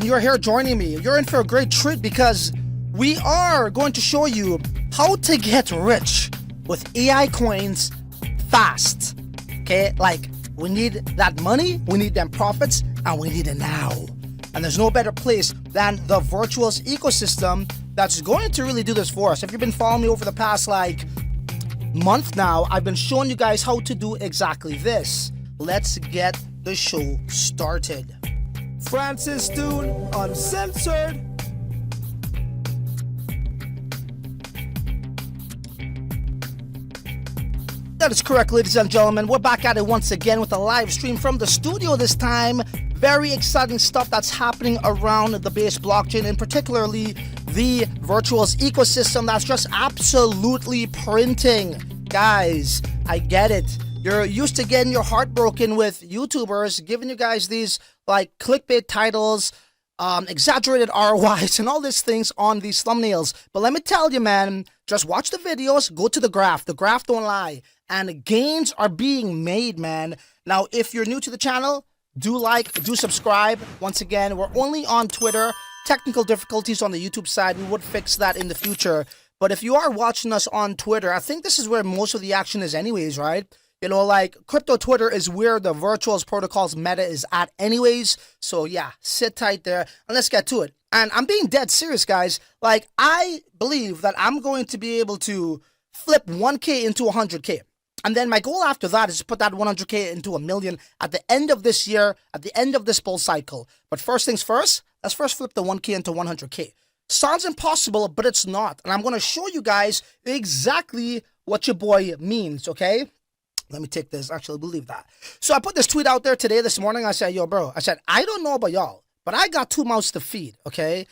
you're here joining me, you're in for a great treat because we are going to show you how to get rich with AI coins fast. Okay, like we need that money, we need them profits, and we need it now. And there's no better place than the Virtuals ecosystem that's going to really do this for us. If you've been following me over the past month now, I've been showing you guys how to do exactly this. Let's get the show started. Francis Dhun, Uncensored. That is correct, ladies and gentlemen. We're back at it once again with a live stream from the studio this time. Very exciting stuff that's happening around the base blockchain, and particularly the Virtuals ecosystem that's just absolutely printing. Guys, I get it. You're used to getting your heart broken with YouTubers giving you guys these like clickbait titles, exaggerated ROIs, and all these things on these thumbnails. But let me tell you, man, just watch the videos, go to the graph. The graph don't lie. And gains are being made, man. Now, if you're new to the channel, do like, do subscribe. Once again, we're only on Twitter. Technical difficulties on the YouTube side. We would fix that in the future. But if you are watching us on Twitter, I think this is where most of the action is anyways, right? You know, like crypto Twitter is where the Virtuals protocols meta is at anyways. So yeah, sit tight there and let's get to it. And I'm being dead serious, guys. Like, I believe that I'm going to be able to flip 1K into 100K. And then my goal after that is to put that 100K into a million at the end of this year, at the end of this bull cycle. But first things first, let's first flip the 1K into 100K. Sounds impossible, but it's not. And I'm going to show you guys exactly what your boy means, okay? Let me take this. Actually, believe that. So I put this tweet out there today, this morning. I said, yo, bro, I don't know about y'all, but I got 2 mouths to feed, okay?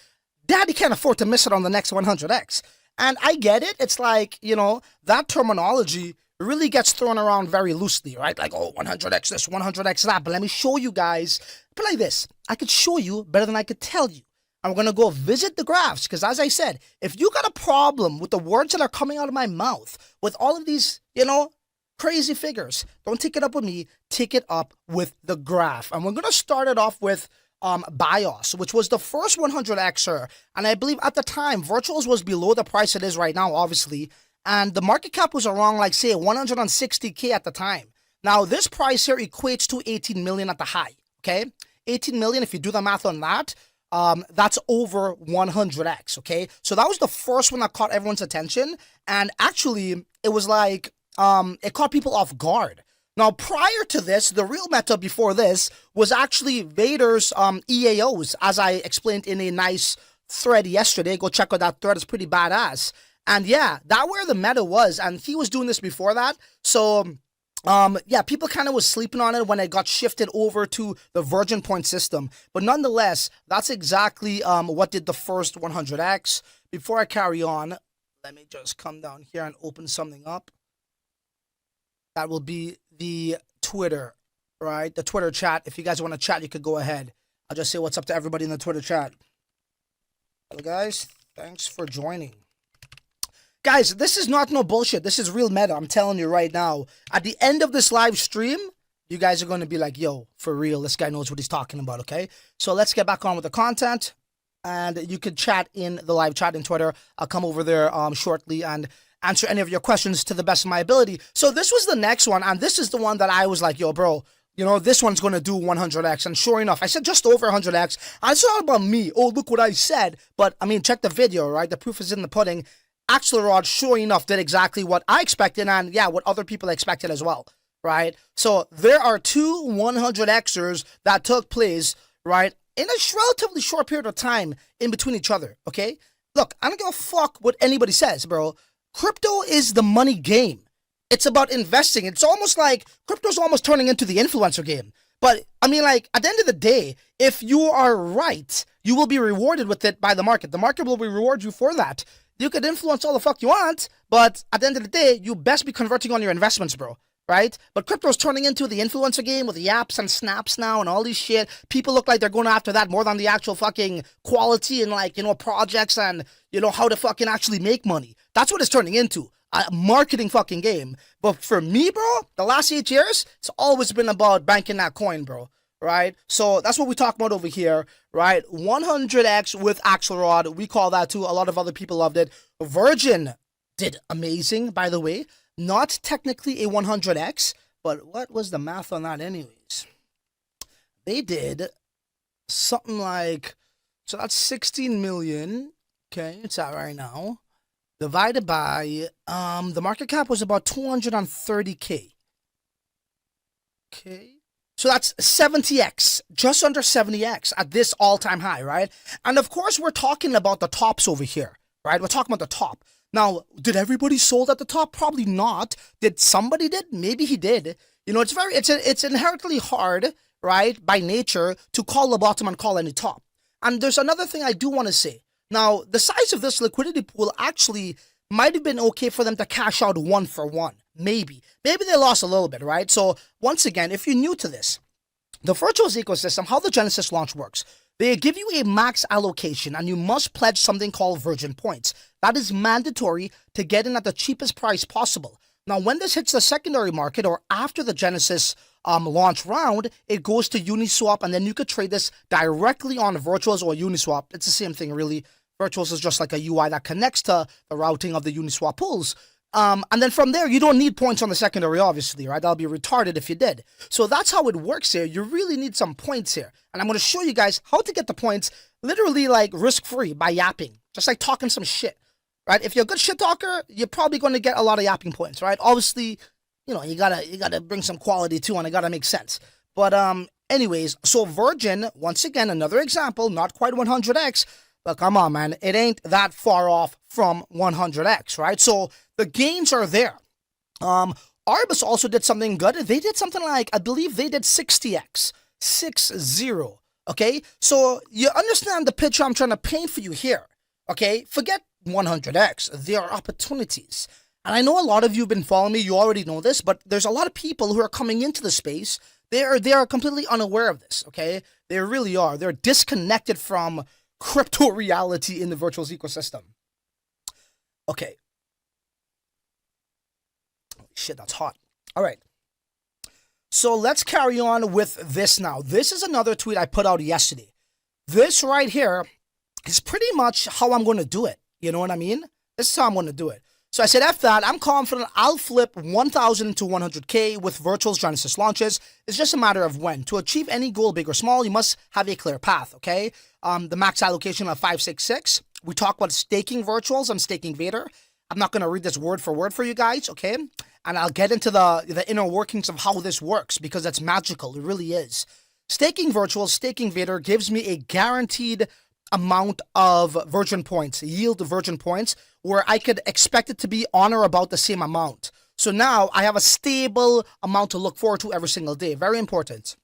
Daddy can't afford to miss it on the next 100X. And I get it. It's like, you know, that terminology really gets thrown around very loosely, right? Like, oh, 100X this, 100X that. But let me show you guys. But like this, I could show you better than I could tell you. I'm going to go visit the graphs because, as I said, if you got a problem with the words that are coming out of my mouth, with all of these, you know, crazy figures, don't take it up with me, take it up with the graph. And we're going to start it off with BIOS, which was the first 100Xer. And I believe at the time, Virtuals was below the price it is right now, obviously. And the market cap was around, like, say, 160K at the time. Now, this price here equates to 18 million at the high, okay? 18 million, if you do the math on that, that's over 100X, okay? So that was the first one that caught everyone's attention. And actually, it was like, it caught people off guard. Now, prior to this, the real meta before this was actually Vader's EAOs, as I explained in a nice thread yesterday. Go check out that thread. It's pretty badass. And yeah, that where the meta was, and he was doing this before that. So, yeah, people kind of was sleeping on it when it got shifted over to the Virgin Point system. But nonetheless, that's exactly what did the first 100X. Before I carry on, let me just come down here and open something up. That will be the Twitter, right? The Twitter chat. If you guys want to chat, you could go ahead. I'll just say what's up to everybody in the Twitter chat. Hello, guys. Thanks for joining. Guys, this is not no bullshit. This is real meta. I'm telling you right now. At the end of this live stream, you guys are going to be like, yo, for real, this guy knows what he's talking about, okay? So let's get back on with the content. And you could chat in the live chat in Twitter. I'll come over there shortly and answer any of your questions to the best of my ability. So this was the next one, and this is the one that I was like, yo, bro, you know, this one's going to do 100X. And sure enough, I said just over 100X. It's not about me. Oh, look what I said. But, I mean, check the video, right? The proof is in the pudding. Axelrod, sure enough, did exactly what I expected, and yeah, what other people expected as well, right? So there are 2 100Xers that took place, right, in a relatively short period of time in between each other, okay? Look, I don't give a fuck what anybody says, bro. Crypto is the money game. It's about investing. It's almost like crypto's almost turning into the influencer game. But, I mean, like, at the end of the day, if you are right, you will be rewarded with it by the market. The market will reward you for that. You could influence all the fuck you want, but at the end of the day, you best be converting on your investments, bro, right? But crypto's turning into the influencer game with the apps and snaps now and all these shit. People look like they're going after that more than the actual fucking quality and, like, you know, projects and, you know, how to fucking actually make money. That's what it's turning into. A marketing fucking game. But for me, bro, the last 8 years, it's always been about banking that coin, bro. right? So that's what we talk about over here, right? 100x with Axelrod. We call that too. A lot of other people loved it. Virgin did amazing, by the way. Not technically a 100x, but what was the math on that anyways? They did something like, so that's 16 million. Okay, it's at right now. Divided by, the market cap was about 230K. Okay. So that's 70x, just under 70x at this all-time high, right? And of course, we're talking about the tops over here, right? We're talking about the top. Now, did everybody sold at the top? Probably not. Did somebody did? Maybe he did. You know, it's inherently hard, right, by nature to call the bottom and call any top. And there's another thing I do want to say. Now, the size of this liquidity pool actually might have been okay for them to cash out 1 for 1. Maybe they lost a little bit, right? So once again, if you're new to this, the virtuals ecosystem, how the Genesis launch works, they give you a max allocation and you must pledge something called Virgin Points. That is mandatory to get in at the cheapest price possible. Now, when this hits the secondary market or after the Genesis launch round, it goes to Uniswap, and then you could trade this directly on Virtuals or Uniswap. It's the same thing, really. Virtuals is just like a UI that connects to the routing of the Uniswap pools. And then from there, you don't need points on the secondary, obviously, right? That'll be retarded if you did. So that's how it works here. You really need some points here. And I'm going to show you guys how to get the points literally like risk-free by yapping. Just like talking some shit, right? If you're a good shit talker, you're probably going to get a lot of yapping points, right? Obviously, you know, you gotta bring some quality too, and it gotta make sense. But anyways, so Virgin, once again, another example, not quite 100x, but come on, man, it ain't that far off from 100x, right? So the gains are there. Arbus also did something good. They did something like, I believe they did 60x, 60. Okay, so you understand the picture I'm trying to paint for you here. Okay, forget 100x. There are opportunities. And I know a lot of you have been following me. You already know this, but there's a lot of people who are coming into the space. They are completely unaware of this, okay? They really are. They're disconnected from crypto reality in the virtuals ecosystem. Okay. Holy shit, that's hot. All right. So let's carry on with this now. This is another tweet I put out yesterday. This right here is pretty much how I'm going to do it. You know what I mean? This is how I'm going to do it. So I said, F that, I'm confident I'll flip 1,000 into 100K with Virtuals Genesis launches. It's just a matter of when. To achieve any goal, big or small, you must have a clear path, okay? The max allocation of 566. We talk about staking Virtuals and staking Vader. I'm not going to read this word for word for you guys, okay? And I'll get into the inner workings of how this works because it's magical. It really is. Staking Virtuals, staking Vader gives me a guaranteed amount of Virgin points, yield Virgin points, where I could expect it to be on or about the same amount. So now I have a stable amount to look forward to every single day. Very important.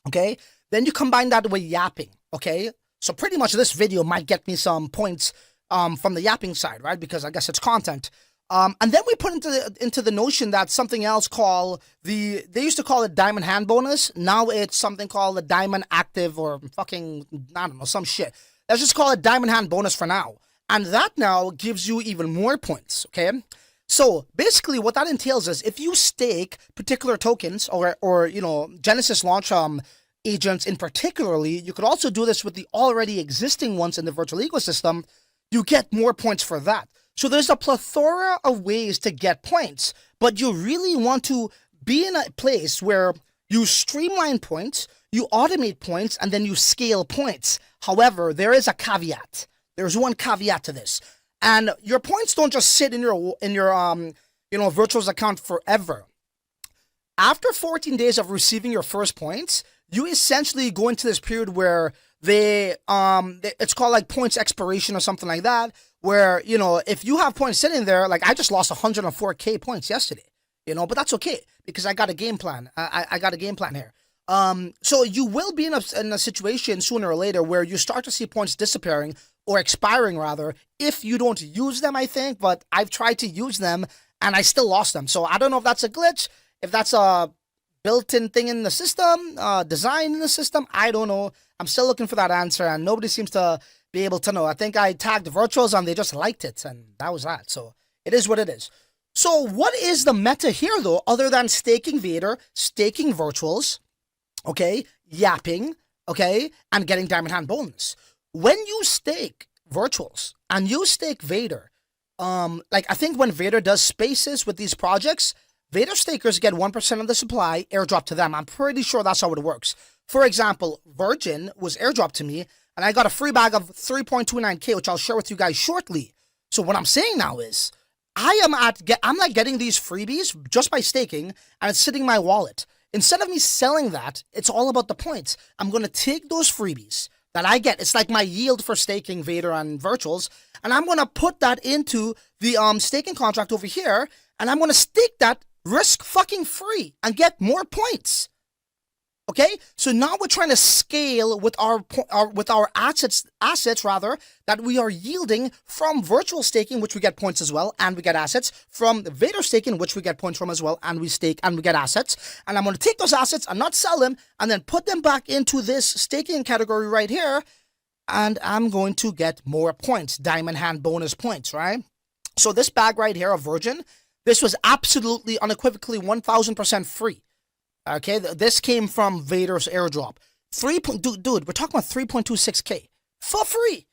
Okay. Then you combine that with yapping. Okay. So pretty much this video might get me some points from the yapping side, right? Because I guess it's content. And then we put into the notion that something else called they used to call it Diamond Hand Bonus. Now it's something called the Diamond Active or fucking, I don't know, some shit. Let's just call it Diamond Hand Bonus for now. And that now gives you even more points, okay? So basically what that entails is if you stake particular tokens or you know, Genesis launch agents in particularly, you could also do this with the already existing ones in the virtual ecosystem, you get more points for that. So there's a plethora of ways to get points, but you really want to be in a place where you streamline points, you automate points, and then you scale points. However, there is a caveat. There's one caveat to this. And your points don't just sit in your Virtuals account forever. After 14 days of receiving your first points, you essentially go into this period where it's called like points expiration or something like that, where, you know, if you have points sitting there, like I just lost 104K points yesterday, you know, but that's okay because I got a game plan. I got a game plan here. So you will be in a situation sooner or later where you start to see points disappearing or expiring rather, if you don't use them, I think, but I've tried to use them and I still lost them. So I don't know if that's a glitch, if that's a built-in thing in the system, design in the system, I don't know. I'm still looking for that answer and nobody seems to be able to know. I think I tagged Virtuals and they just liked it and that was that. So it is what it is. So what is the meta here though, other than staking Vader, staking Virtuals, okay, yapping, okay, and getting diamond hand bonus. When you stake virtuals and you stake Vader, like I think when Vader does spaces with these projects, Vader stakers get 1% of the supply airdrop to them. I'm pretty sure that's how it works. For example, Virgin was airdropped to me, and I got a free bag of 3.29k, which I'll share with you guys shortly. So what I'm saying now is, I'm like getting these freebies just by staking, and it's sitting in my wallet. Instead of me selling that, it's all about the points. I'm going to take those freebies that I get. It's like my yield for staking Vader and virtuals, and I'm going to put that into the staking contract over here, and I'm going to stake that risk fucking free and get more points. Okay, so now we're trying to scale with our assets rather, that we are yielding from virtual staking, which we get points as well, and we get assets, from Vader staking, which we get points from as well, and we stake and we get assets. And I'm going to take those assets and not sell them, and then put them back into this staking category right here, and I'm going to get more points, diamond hand bonus points, right? So this bag right here of Virgin, this was absolutely unequivocally 1000% free. Okay, this came from Vader's airdrop. Dude, we're talking about 3.26k for free.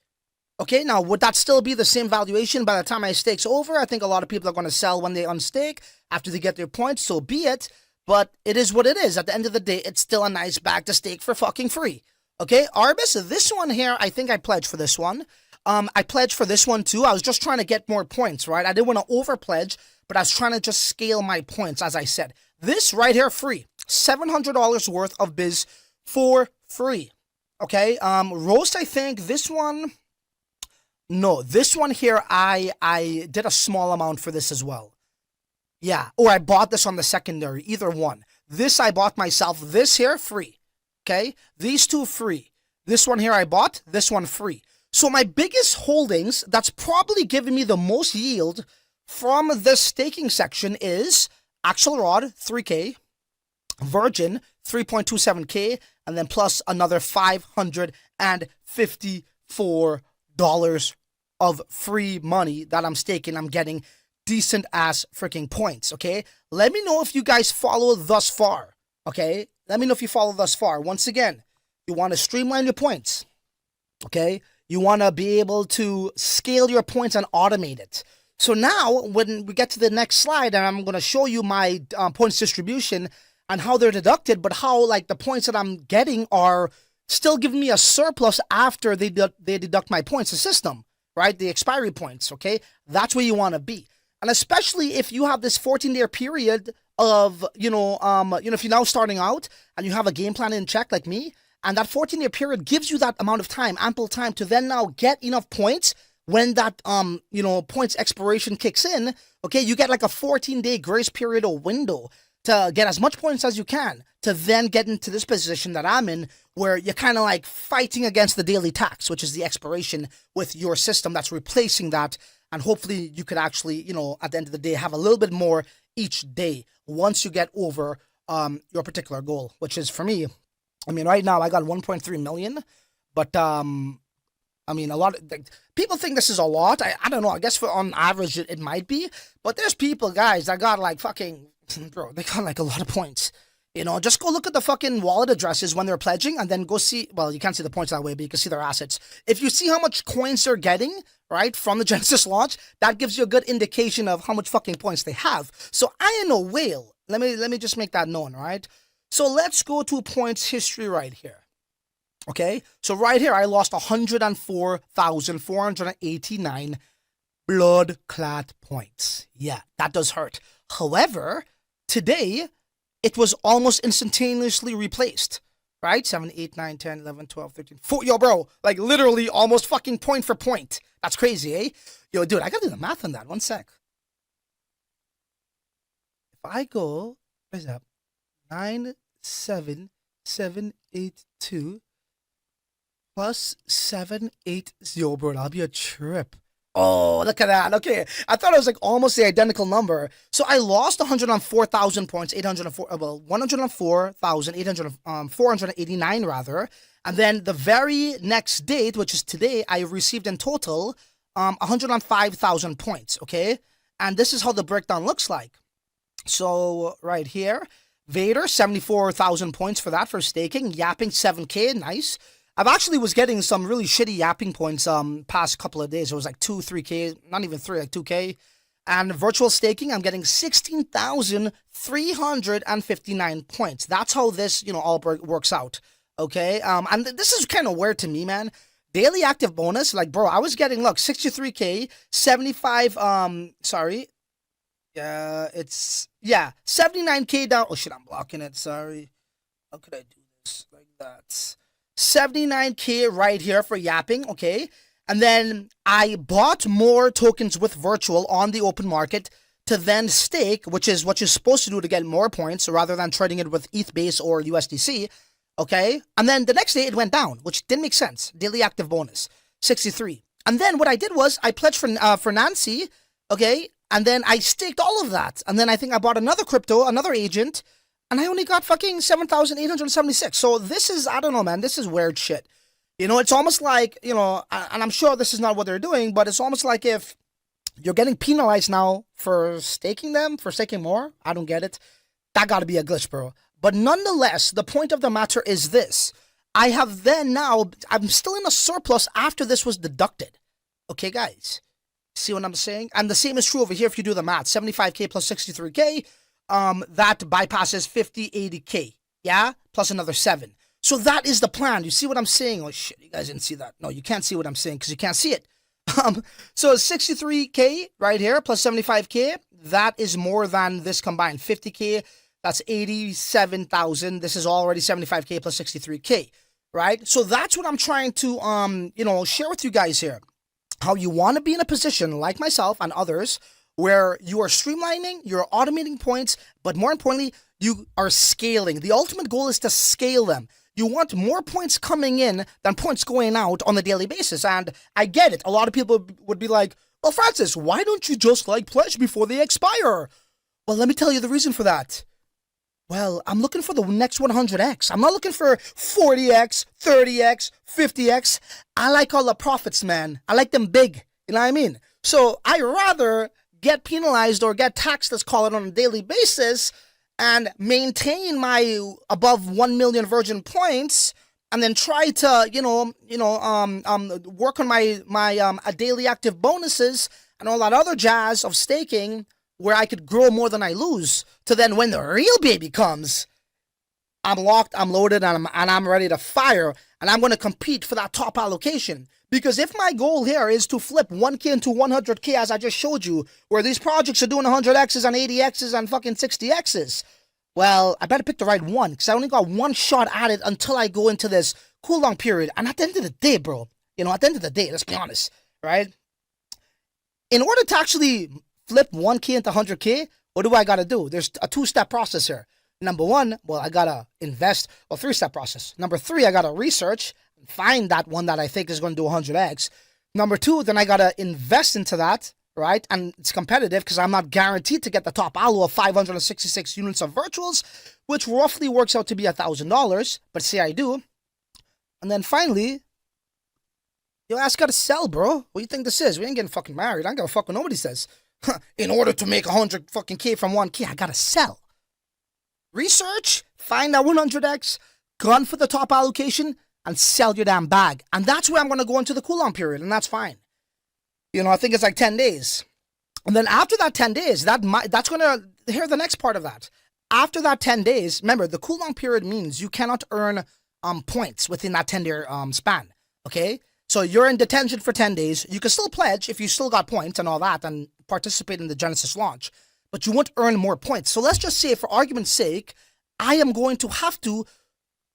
Okay, now would that still be the same valuation by the time my stake's over? I think a lot of people are going to sell when they unstake after they get their points, so be it. But it is what it is. At the end of the day, it's still a nice bag to stake for fucking free. Okay, Arbis, this one here, I think I pledged for this one. I pledged for this one too. I was just trying to get more points, right? I didn't want to over pledge, but I was trying to just scale my points, as I said. This right here, free. $700 worth of biz for free. Okay, Roast, I think this one, no, this one here, I did a small amount for this as well. Yeah, or I bought this on the secondary, either one. This I bought myself, this here, free. Okay, these two free. This one here I bought, this one free. So my biggest holdings, that's probably giving me the most yield from the staking section is Axelrod, 3k. Virgin, 3.27k, and then plus another $554 of free money that I'm staking. I'm getting decent ass freaking points, okay? Let me know if you guys follow thus far, okay? Let me know if you follow thus far. Once again, you want to streamline your points, okay? You want to be able to scale your points and automate it. So now, when we get to the next slide, and I'm going to show you my points distribution and how they're deducted, but how like the points that I'm getting are still giving me a surplus after they deduct my points, the system, right? The expiry points, okay? That's where you want to be. And especially if you have this 14-day period of, if you're now starting out and you have a game plan in check like me, and that 14-day period gives you that amount of time, ample time to then now get enough points when that, points expiration kicks in, okay? You get like a 14-day grace period or window to get as much points as you can to then get into this position that I'm in, where you're kind of like fighting against the daily tax, which is the expiration with your system that's replacing that. And hopefully you could actually, at the end of the day, have a little bit more each day once you get over your particular goal, which is for me, right now I got 1.3 million, but a lot of people think this is a lot. I don't know. I guess on average it might be, but there's people, guys, that got like fucking, bro, they got like a lot of points. Just go look at the fucking wallet addresses when they're pledging, and then go see, well, you can't see the points that way, but you can see their assets. If you see how much coins they're getting, right, from the Genesis launch, that gives you a good indication of how much fucking points they have. So I am no whale. Let me just make that known, right? So let's go to points history right here. Okay, so right here, I lost 104,489 blood clot points. Yeah, that does hurt. However, today, it was almost instantaneously replaced, right? 7, 8, 9, 10, 11, 12, 13, 4. Yo, bro, like literally almost fucking point for point. That's crazy, eh? Yo, dude, I gotta do the math on that. One sec. If I go, what is that? 97782 plus 780, bro. That'll be a trip. Oh, look at that. Okay. I thought it was like almost the identical number. So I lost 104,000 points, 489 rather. And then the very next date, which is today, I received in total 105,000 points. Okay. And this is how the breakdown looks like. So right here, Vader, 74,000 points for that for staking. Yapping, 7K, nice. I've actually was getting some really shitty yapping points past couple of days. It was like 2, 3K, not even 3, like 2K. And virtual staking, I'm getting 16,359 points. That's how this, all works out. Okay, and this is kind of weird to me, man. Daily active bonus, like, bro, I was getting, look, 63K, 75, it's, 79K down. Oh, shit, I'm blocking it, sorry. How could I do this like that? 79K right here for yapping, okay? And then I bought more tokens with virtual on the open market to then stake, which is what you're supposed to do to get more points rather than trading it with ETH base or USDC. Okay, and then the next day it went down, which didn't make sense. Daily active bonus, 63. And then what I did was I pledged for Nancy, okay, and then I staked all of that. And then I think I bought another crypto, another agent, and I only got fucking 7,876. So this is, I don't know, man, this is weird shit. It's almost like, and I'm sure this is not what they're doing, but it's almost like if you're getting penalized now for staking them, for staking more. I don't get it. That got to be a glitch, bro. But nonetheless, the point of the matter is this. I have then now, I'm still in a surplus after this was deducted. Okay, guys? See what I'm saying? And the same is true over here if you do the math. 75K plus 63K, that bypasses 50, 80K. Yeah? Plus another 7. So that is the plan. You see what I'm saying? Oh, shit, you guys didn't see that. No, you can't see what I'm saying because you can't see it. So 63K right here plus 75K, that is more than this combined. 50K, that's 87,000. This is already 75K plus 63K, right? So that's what I'm trying to, share with you guys here. How you want to be in a position like myself and others where you are streamlining, you're automating points, but more importantly, you are scaling. The ultimate goal is to scale them. You want more points coming in than points going out on a daily basis. And I get it. A lot of people would be like, well, Francis, why don't you just pledge before they expire? Well, let me tell you the reason for that. Well, I'm looking for the next 100x. I'm not looking for 40x, 30x, 50x. I like all the profits, man. I like them big. You know what I mean? So I rather get penalized or get taxed, let's call it, on a daily basis and maintain my above 1 million virgin points and then try to, work on my daily active bonuses and all that other jazz of staking where I could grow more than I lose, to then when the real baby comes, I'm locked, I'm loaded, and I'm ready to fire, and I'm going to compete for that top allocation. Because if my goal here is to flip 1K into 100K, as I just showed you, where these projects are doing 100Xs and 80Xs and fucking 60Xs, well, I better pick the right one, because I only got one shot at it until I go into this cooldown period. And at the end of the day, bro, at the end of the day, let's be honest, right? In order to actually flip 1K into 100K, what do I got to do? There's a 2-step process here. Number 1, well, I got to invest. Well, 3-step process. Number 3, I got to research and find that one that I think is going to do 100x. Number 2, then I got to invest into that, right? And it's competitive because I'm not guaranteed to get the top allo of 566 units of virtuals, which roughly works out to be $1,000. But say I do. And then finally, your ass got to sell, bro. What do you think this is? We ain't getting fucking married. I don't give a fuck what nobody says. In order to make 100 fucking K from 1K, I gotta sell. Research, find that 100x, gun for the top allocation, and sell your damn bag. And that's where I'm gonna go into the cooldown period, and that's fine. I think it's like 10 days. And then after that 10 days, that's gonna, hear the next part of that. After that 10 days, remember, the cooldown period means you cannot earn points within that 10-day span, okay? So you're in detention for 10 days. You can still pledge if you still got points and all that and participate in the Genesis launch, but you won't earn more points. So let's just say, for argument's sake, I am going to have to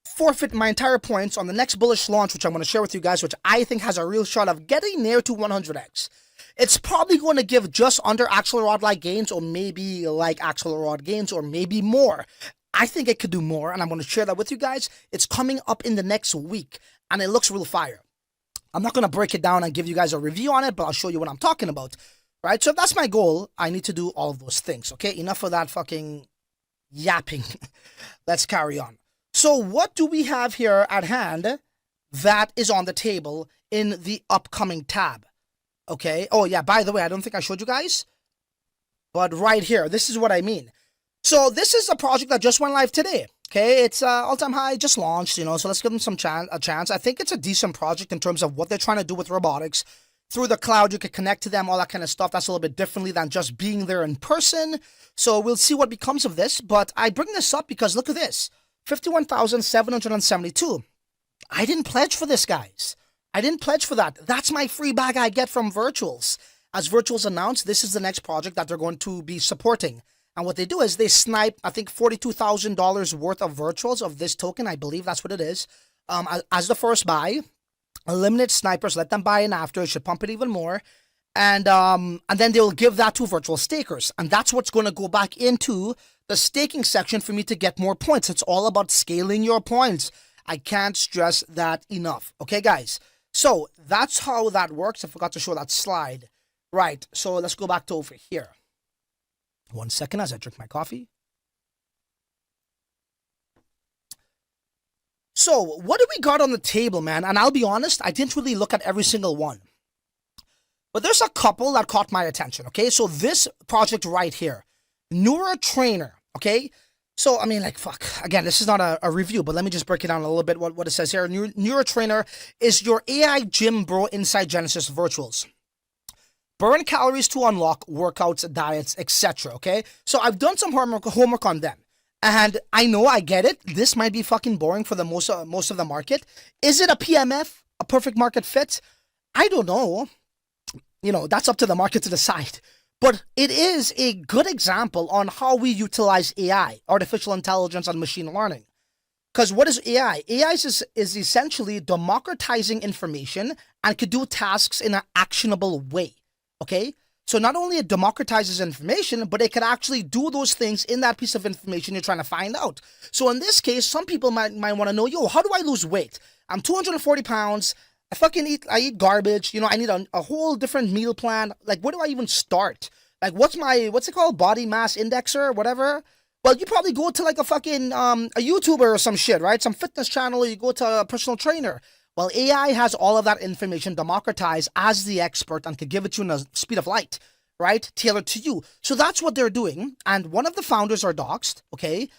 forfeit my entire points on the next bullish launch, which I'm going to share with you guys, which I think has a real shot of getting near to 100x. It's probably going to give just under Axelrod-like gains, or maybe like Axelrod gains, or maybe more. I think it could do more, and I'm going to share that with you guys. It's coming up in the next week, and it looks real fire. I'm not going to break it down and give you guys a review on it, but I'll show you what I'm talking about, right? So if that's my goal, I need to do all of those things, okay? Enough of that fucking yapping. Let's carry on. So what do we have here at hand that is on the table in the upcoming tab, okay? Oh, yeah, by the way, I don't think I showed you guys, but right here, this is what I mean. So this is a project that just went live today. Okay, it's all-time high, just launched, so let's give them a chance. I think it's a decent project in terms of what they're trying to do with robotics. Through the cloud, you can connect to them, all that kind of stuff. That's a little bit differently than just being there in person. So we'll see what becomes of this. But I bring this up because look at this, 51,772. I didn't pledge for this, guys. I didn't pledge for that. That's my free bag I get from Virtuals. As Virtuals announced, this is the next project that they're going to be supporting. And what they do is they snipe, I think, $42,000 worth of Virtuals of this token. I believe that's what it is. As the first buy, eliminate snipers, let them buy in after. It should pump it even more. And then they'll give that to virtual stakers. And that's what's going to go back into the staking section for me to get more points. It's all about scaling your points. I can't stress that enough. Okay, guys? So that's how that works. I forgot to show that slide. Right, so let's go back to over here. 1 second as I drink my coffee. So what do we got on the table, man? And I'll be honest, I didn't really look at every single one. But there's a couple that caught my attention, okay? So this project right here, Neurot Trainer, okay? So, I mean, like, fuck. Again, this is not a review, but let me just break it down a little bit what it says here. Neurot Trainer is your AI gym bro inside Genesis Virtuals. Burn calories to unlock workouts, diets, etc. Okay, so I've done some homework on them, and I know I get it. This might be fucking boring for the most of the market. Is it a PMF, a perfect market fit? I don't know. That's up to the market to decide. But it is a good example on how we utilize AI, artificial intelligence, and machine learning. Because what is AI? AI is essentially democratizing information and could do tasks in an actionable way. Okay, so not only it democratizes information, but it can actually do those things in that piece of information you're trying to find out. So in this case, some people might want to know, yo, how do I lose weight? I'm 240 pounds. I eat garbage. I need a whole different meal plan. Like, where do I even start? Like, what's it called? Body mass indexer or whatever? Well, you probably go to like a fucking, a YouTuber or some shit, right? Some fitness channel, or you go to a personal trainer. Well, AI has all of that information democratized as the expert and could give it to you in the speed of light, right? Tailored to you. So that's what they're doing. And one of the founders are doxed, okay?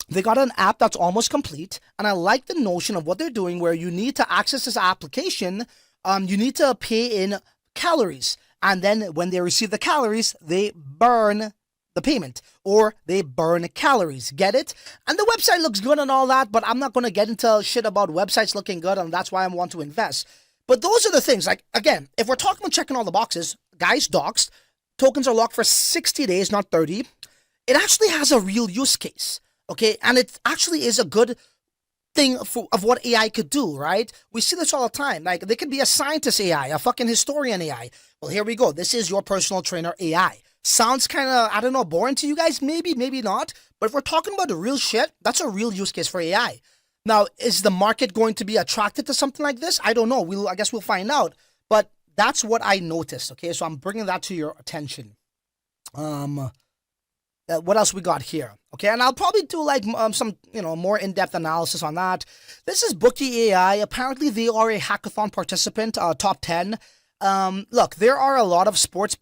They got an app that's almost complete. And I like the notion of what they're doing where you need to access this application. You need to pay in calories. And then when they receive the calories, they burn the payment, or they burn calories. Get it? And the website looks good and all that, but I'm not going to get into shit about websites looking good, and that's why I want to invest. But those are the things. Like, again, if we're talking about checking all the boxes, guys, doxed, tokens are locked for 60 days, not 30. It actually has a real use case, okay? And it actually is a good thing of what AI could do, right? We see this all the time. Like, they could be a scientist AI, a fucking historian AI. Well, here we go. This is your personal trainer AI. Sounds kind of, I don't know, boring to you guys? Maybe, maybe not. But if we're talking about the real shit, that's a real use case for AI. Now, is the market going to be attracted to something like this? I don't know. I guess we'll find out. But that's what I noticed, okay? So I'm bringing that to your attention. What else we got here? Okay, and I'll probably do like some, more in-depth analysis on that. This is Bookie AI. Apparently, they are a hackathon participant, top 10. Look, there are a lot of sports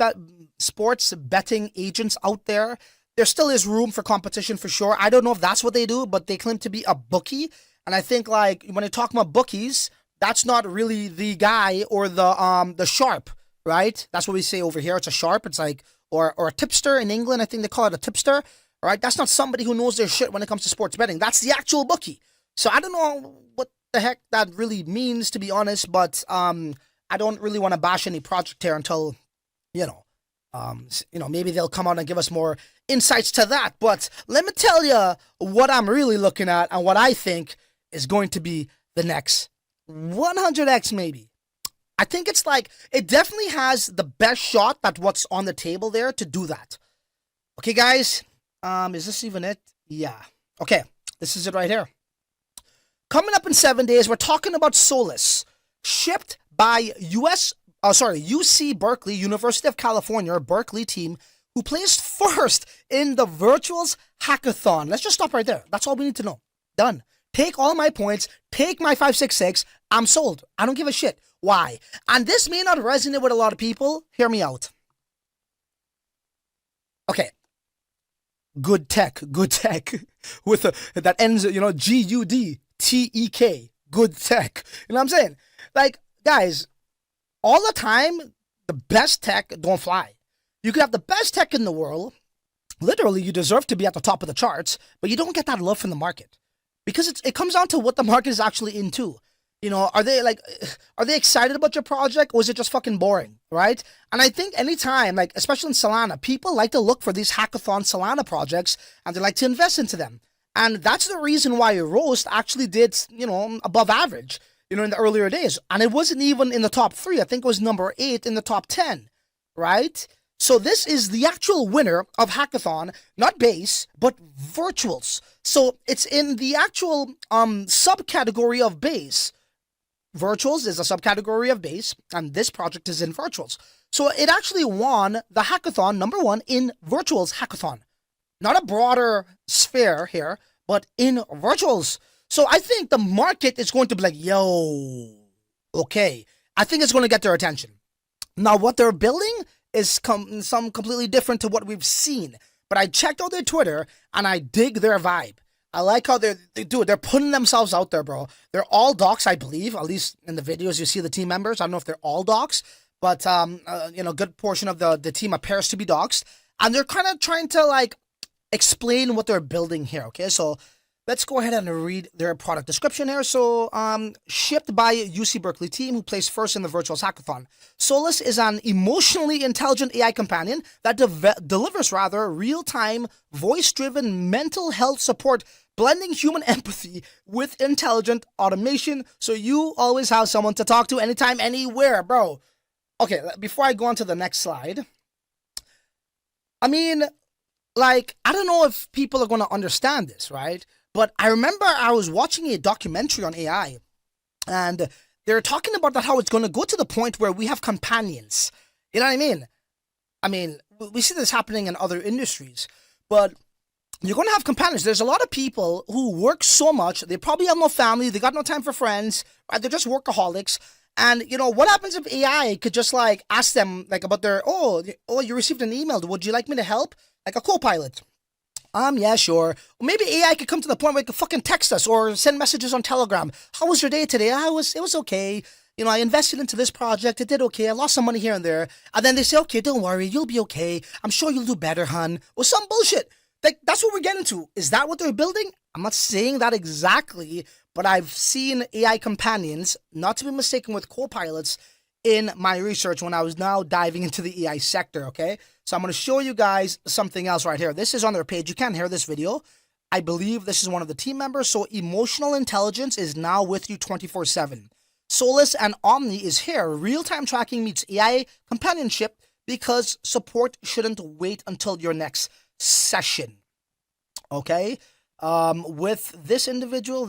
betting agents out there. There still is room for competition for sure. I don't know if that's what they do, but they claim to be a bookie. And I think like when they talk about bookies, that's not really the guy or the sharp, right? That's what we say over here. It's a sharp. It's like or a tipster in England. I think they call it a tipster. All right, that's not somebody who knows their shit when it comes to sports betting. That's the actual bookie. So I don't know what the heck that really means, to be honest. But I don't really want to bash any project here until, maybe they'll come out and give us more insights to that. But let me tell you what I'm really looking at and what I think is going to be the next 100x maybe. I think it's like, it definitely has the best shot at what's on the table there to do that. Okay, guys, is this even it? Yeah. Okay, this is it right here. Coming up in 7 days, we're talking about Solless, shipped by UC Berkeley, University of California, Berkeley team, who placed first in the Virtuals Hackathon. Let's just stop right there. That's all we need to know. Done. Take all my points, take my 566, I'm sold. I don't give a shit. Why? And this may not resonate with a lot of people. Hear me out. Okay. good tech, with that ends, GUDTEK, good tech. You know what I'm saying? Like, guys, all the time, the best tech don't fly. You could have the best tech in the world. Literally, you deserve to be at the top of the charts, but you don't get that love from the market because it comes down to what the market is actually into. Are they excited about your project, or is it just fucking boring, right? And I think anytime, like, especially in Solana, people like to look for these hackathon Solana projects and they like to invest into them. And that's the reason why Roast actually did, above average, in the earlier days. And it wasn't even in the top 3. I think it was number 8 in the top 10, right? So this is the actual winner of hackathon, not base, but virtuals. So it's in the actual subcategory of base. Virtuals is a subcategory of base, and this project is in virtuals. So it actually won the hackathon number 1 in virtuals hackathon. Not a broader sphere here, but in virtuals. So I think the market is going to be like, yo, okay. I think it's going to get their attention. Now, what they're building is some completely different to what we've seen. But I checked out their Twitter, and I dig their vibe. I like how they do it. They're putting themselves out there, bro. They're all docs, I believe. At least in the videos you see the team members. I don't know if they're all docs, but good portion of the team appears to be docs. And they're kind of trying to like explain what they're building here. Okay, so let's go ahead and read their product description here. So, shipped by UC Berkeley team who placed first in the Virtuals Hackathon. Solless is an emotionally intelligent AI companion that delivers real-time, voice-driven mental health support, blending human empathy with intelligent automation, so you always have someone to talk to anytime, anywhere, bro. Okay, before I go on to the next slide, I mean, like, I don't know if people are going to understand this, right? But I remember I was watching a documentary on AI, and they're talking about how it's going to go to the point where we have companions. You know what I mean? I mean, we see this happening in other industries, but you're going to have companions. There's a lot of people who work so much, they probably have no family, they got no time for friends, right? They're just workaholics. And, what happens if AI could just, like, ask them, like, about their, you received an email, would you like me to help? Like a co-pilot. Yeah, sure. Or maybe AI could come to the point where it could fucking text us or send messages on Telegram. How was your day today? It was okay. I invested into this project. It did okay. I lost some money here and there. And then they say, okay, don't worry. You'll be okay. I'm sure you'll do better, hun. Or some bullshit. Like, that's what we're getting to. Is that what they're building? I'm not saying that exactly, but I've seen AI companions, not to be mistaken with co-pilots, in my research when I was now diving into the AI sector, okay? So I'm going to show you guys something else right here. This is on their page. You can't hear this video. I believe this is one of the team members. So emotional intelligence is now with you 24/7. Solless and Omni is here. Real-time tracking meets AI companionship because support shouldn't wait until your next session. Okay? With this individual,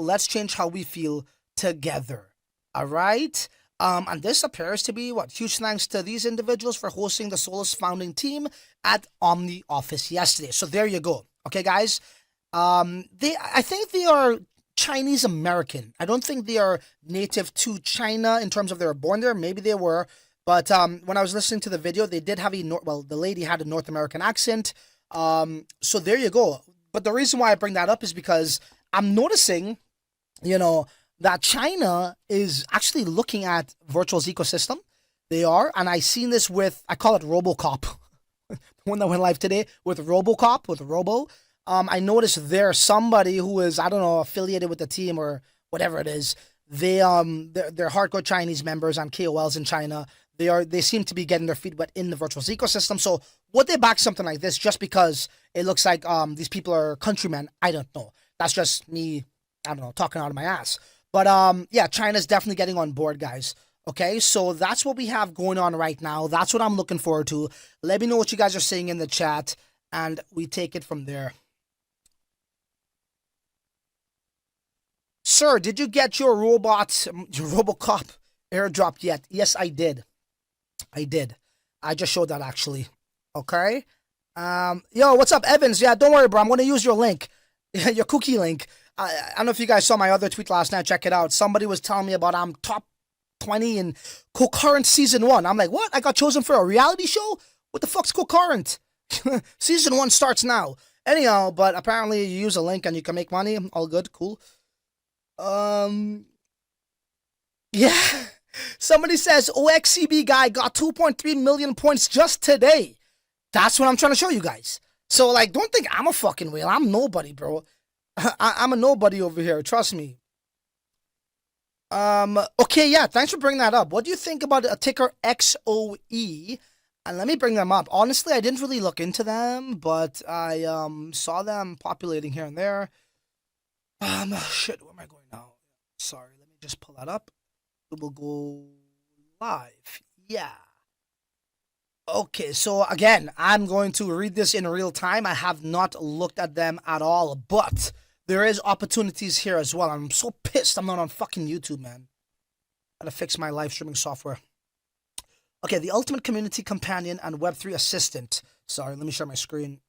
let's change how we feel together. All right? And this appears to be huge thanks to these individuals for hosting the Solless founding team at Omni office yesterday. So there you go. Okay, guys. I think they are Chinese American. I don't think they are native to China in terms of they were born there. Maybe they were. But when I was listening to the video, they did have the lady had a North American accent. So there you go. But the reason why I bring that up is because I'm noticing, that China is actually looking at Virtual's ecosystem. They are, and I seen this with, I call it RoboCop, the one that went live today with RoboCop, with Robo. I noticed there's somebody who is, I don't know, affiliated with the team or whatever it is. They're hardcore Chinese members and KOLs in China. They seem to be getting their feet wet in the Virtual's ecosystem. So would they back something like this just because it looks like these people are countrymen? I don't know. That's just me, I don't know, talking out of my ass. But yeah, China's definitely getting on board, guys. Okay, so that's what we have going on right now. That's what I'm looking forward to. Let me know what you guys are saying in the chat, and we take it from there. Sir, did you get your RoboCop airdropped yet? Yes, I did. I just showed that, actually. Okay. Yo, what's up, Evans? Yeah, don't worry, bro. I'm going to use your link, your cookie link. I don't know if you guys saw my other tweet last night. Check it out. Somebody was telling me about I'm top 20 in Concurrent Season 1. I'm like, what? I got chosen for a reality show? What the fuck's Concurrent? Season 1 starts now. Anyhow, but apparently you use a link and you can make money. All good, cool. Yeah. Somebody says OXCB guy got 2.3 million points just today. That's what I'm trying to show you guys. So, like, don't think I'm a fucking whale. I'm nobody, bro. I'm a nobody over here. Trust me. Okay, yeah, thanks for bringing that up. What do you think about a ticker XOE? And let me bring them up. Honestly, I didn't really look into them, but I saw them populating here and there. Shit, where am I going now? Sorry, let me just pull that up. It will go live. Yeah. Okay, so again, I'm going to read this in real time. I have not looked at them at all, but there is opportunities here as well. I'm so pissed I'm not on fucking YouTube, man. Gotta fix my live streaming software. Okay, the Ultimate Community Companion and Web3 Assistant. Sorry, let me share my screen.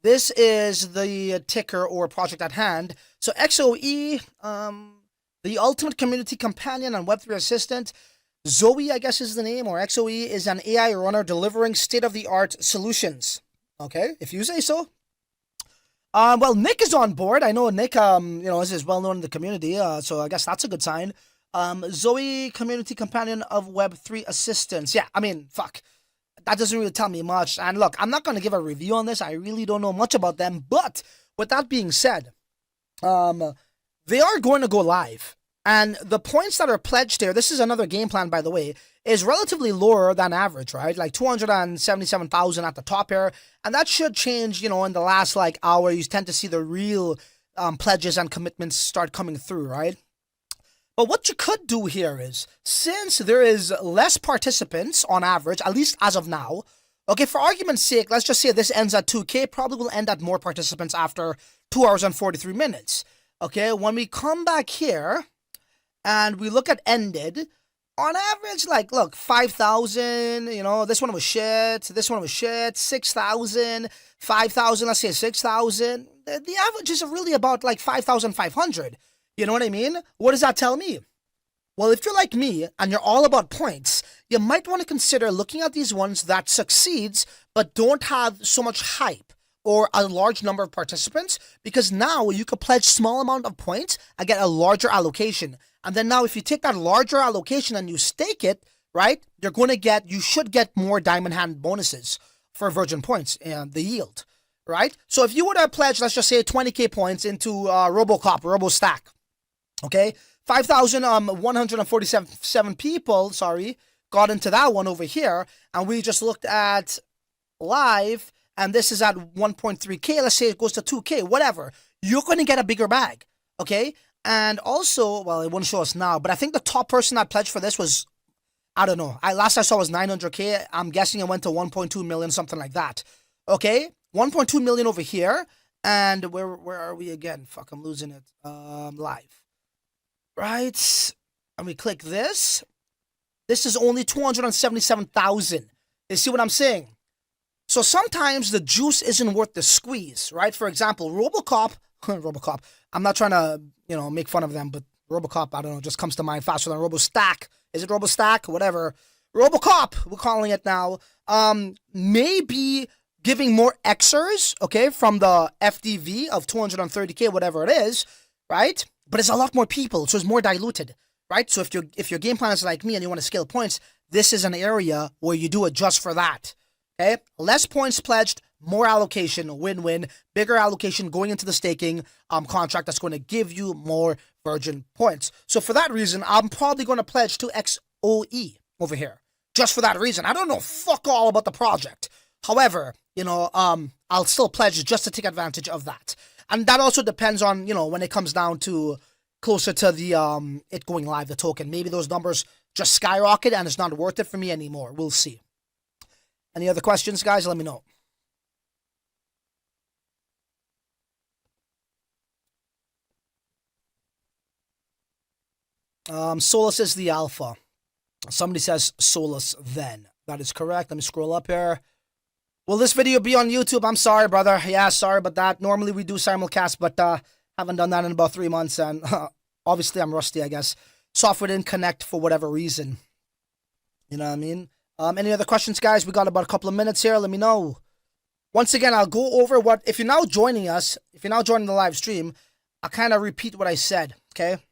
This is the ticker or project at hand. So XOE, the Ultimate Community Companion and Web3 Assistant, Zoey, I guess is the name, or XOE, is an AI runner delivering state-of-the-art solutions. Okay, if you say so. Well, Nick is on board. I know Nick, is well known in the community, so I guess that's a good sign. Zoey, Community Companion of Web3 Assistants. Yeah, I mean, fuck. That doesn't really tell me much. And look, I'm not going to give a review on this. I really don't know much about them. But with that being said, they are going to go live. And the points that are pledged here, this is another game plan, by the way, is relatively lower than average, right? Like 277,000 at the top here. And that should change, in the last, hour. You tend to see the real pledges and commitments start coming through, right? But what you could do here is, since there is less participants on average, at least as of now, okay, for argument's sake, let's just say this ends at 2K, probably will end at more participants after 2 hours and 43 minutes. Okay, when we come back here and we look at ended, on average, look, 5,000, this one was shit, 6,000, 5,000, let's say 6,000. The average is really about 5,500. You know what I mean? What does that tell me? Well, if you're like me and you're all about points, you might want to consider looking at these ones that succeeds but don't have so much hype or a large number of participants, because now you could pledge small amount of points and get a larger allocation. And then now if you take that larger allocation and you stake it, right, you should get more diamond hand bonuses for virgin points and the yield, right? So if you were to pledge, let's just say 20k points into RoboCop, RoboStack, okay, 5,147 people, got into that one over here, and we just looked at live, and this is at 1.3k, let's say it goes to 2k, whatever, you're going to get a bigger bag, okay? And also, well, it won't show us now, but I think the top person that pledged for this was, I don't know, last I saw was 900k, I'm guessing it went to 1.2 million, something like that, okay? 1.2 million over here, and where are we again? Fuck, I'm losing it, live. Right, and we click this. This is only 277,000. You see what I'm saying? So sometimes the juice isn't worth the squeeze, right? For example, RoboCop, I'm not trying to, make fun of them, but RoboCop, I don't know, just comes to mind faster than RoboStack. Is it RoboStack? Whatever. RoboCop, we're calling it now. Maybe giving more Xers, okay, from the FDV of 230k, whatever it is, right? But it's a lot more people, so it's more diluted, right? So if your game plan is like me and you want to scale points, this is an area where you do it just for that, okay? Less points pledged, more allocation, win-win, bigger allocation going into the staking contract that's going to give you more virgin points. So for that reason, I'm probably going to pledge to XOE over here, just for that reason. I don't know fuck all about the project. However, I'll still pledge just to take advantage of that. And that also depends on, when it comes down to closer to the it going live, the token. Maybe those numbers just skyrocket and it's not worth it for me anymore. We'll see. Any other questions, guys? Let me know. Solless is the alpha. Somebody says Solless then. That is correct. Let me scroll up here. Will this video be on YouTube? I'm sorry, brother. Yeah, sorry about that. Normally we do simulcast, but haven't done that in about 3 months, and obviously I'm rusty, I guess. Software didn't connect for whatever reason. You know what I mean? Any other questions, guys? We got about a couple of minutes here. Let me know. once again, I'll go over what, if you're now joining us, if you're now joining the live stream, I'll kind of repeat what I said, okay?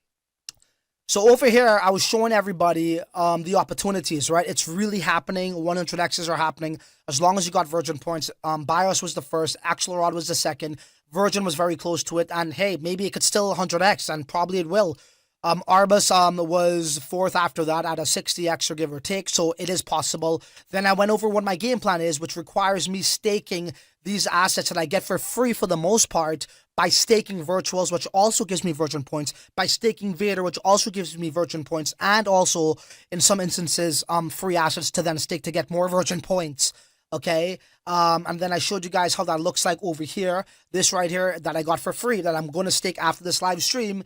So over here, I was showing everybody the opportunities, right? It's really happening. 100Xs are happening as long as you got Virgin points. BIOS was the first. Axelrod was the second. Virgin was very close to it. And hey, maybe it could still 100X, and probably it will. Arbus was fourth after that at a 60X or give or take, so it is possible. Then I went over what my game plan is, which requires me staking these assets that I get for free for the most part by staking virtuals, which also gives me Virgin points, by staking Vader, which also gives me Virgin points, and also, in some instances, free assets to then stake to get more Virgin points. Okay, and then I showed you guys how that looks like over here. This right here that I got for free that I'm going to stake after this live stream.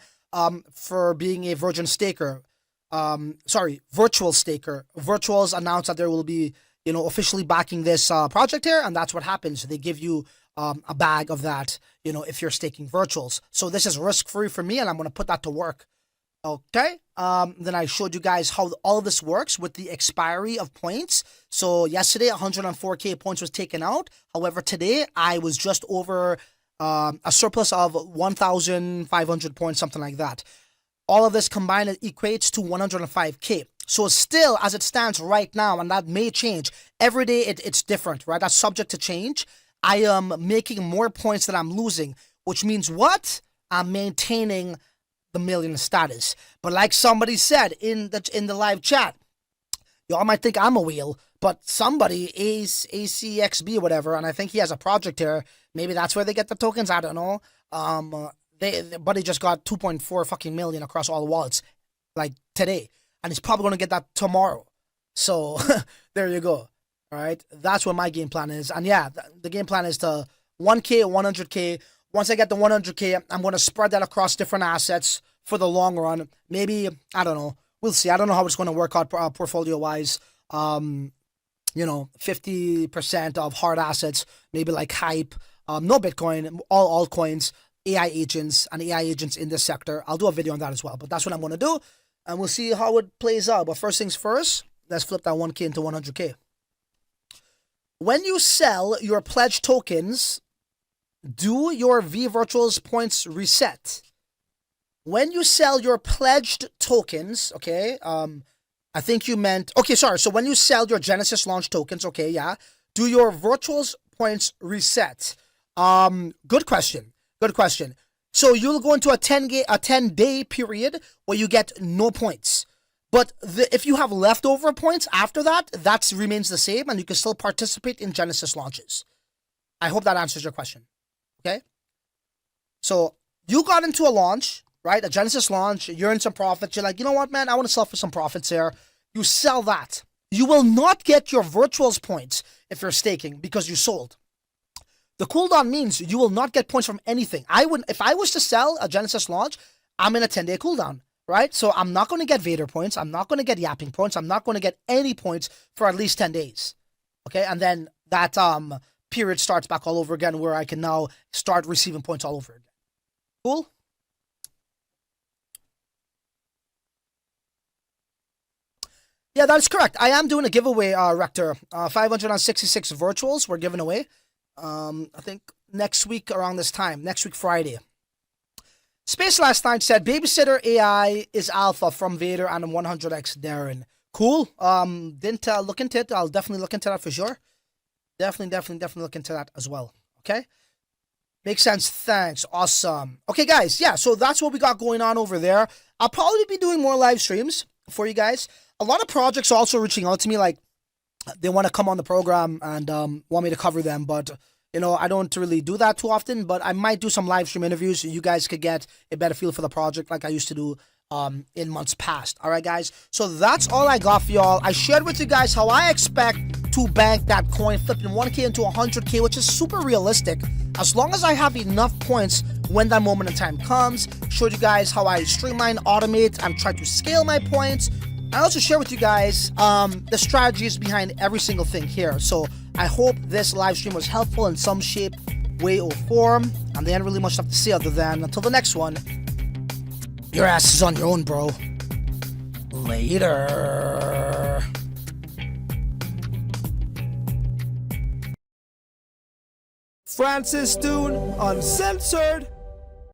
For being a Virgin staker, virtual staker. Virtuals announced that there will be, officially backing this project here, and that's what happens. They give you a bag of that, if you're staking virtuals. So this is risk-free for me, and I'm going to put that to work. Okay, then I showed you guys how all of this works with the expiry of points. So yesterday, 104K points was taken out. However, today, I was just over a surplus of 1,500 points, something like that. All of this combined equates to 105K. So still, as it stands right now, and that may change, every day it's different, right? That's subject to change. I am making more points than I'm losing, which means what? I'm maintaining the million status. But like somebody said in the live chat, y'all might think I'm a wheel, but somebody, ACXB or whatever, and I think he has a project here. Maybe that's where they get the tokens. I don't know. But he just got 2.4 fucking million across all the wallets, like today, and he's probably gonna get that tomorrow. So there you go. All right, that's what my game plan is. And yeah, the game plan is to 1K, 100K. Once I get the 100K, I'm gonna spread that across different assets for the long run. Maybe, I don't know. We'll see. I don't know how it's gonna work out portfolio wise. 50% of hard assets, maybe like hype, no Bitcoin, all altcoins, AI agents, and AI agents in this sector. I'll do a video on that as well, but that's what I'm going to do, and we'll see how it plays out. But first things first, let's flip that 1K into 100K. When you sell your pledged tokens, do your V-Virtuals points reset? When you sell your pledged tokens, okay, I think you meant, okay, sorry. So when you sell your Genesis launch tokens, okay, yeah, do your virtuals points reset? Good question. Good question. So you'll go into a 10-day period where you get no points. But if you have leftover points after that, that remains the same, and you can still participate in Genesis launches. I hope that answers your question. Okay? So you got into a launch, right? A Genesis launch, you're in some profits. You're like, you know what, man? I want to sell for some profits here. You sell that. You will not get your virtuals points if you're staking because you sold. The cooldown means you will not get points from anything. If I was to sell a Genesis launch, I'm in a 10-day cooldown, right? So I'm not going to get Vader points. I'm not going to get yapping points. I'm not going to get any points for at least 10 days. Okay, and then that period starts back all over again where I can now start receiving points all over again. Cool? Yeah, that's correct. I am doing a giveaway, Rector. 566 virtuals we're giving away. I think next week around this time. Next week, Friday. Space last night said, Babysitter AI is alpha from Vader and 100X Darren. Cool. Didn't look into it. I'll definitely look into that for sure. Definitely look into that as well. Okay? Makes sense. Thanks. Awesome. Okay, guys. Yeah, so that's what we got going on over there. I'll probably be doing more live streams for you guys. A lot of projects are also reaching out to me, like they want to come on the program and want me to cover them, but I don't really do that too often. But I might do some live stream interviews so you guys could get a better feel for the project like I used to do in months past. All right, guys, so that's all I got for y'all. I shared with you guys how I expect to bank that coin, flipping 1K into 100K, which is super realistic as long as I have enough points when that moment in time comes. Showed you guys how I streamline, automate, and try to scale my points. I also share with you guys the strategies behind every single thing here. So I hope this live stream was helpful in some shape, way, or form. And there ain't really much left to say other than until the next one, your ass is on your own, bro. Later. Francis Dhun, Uncensored.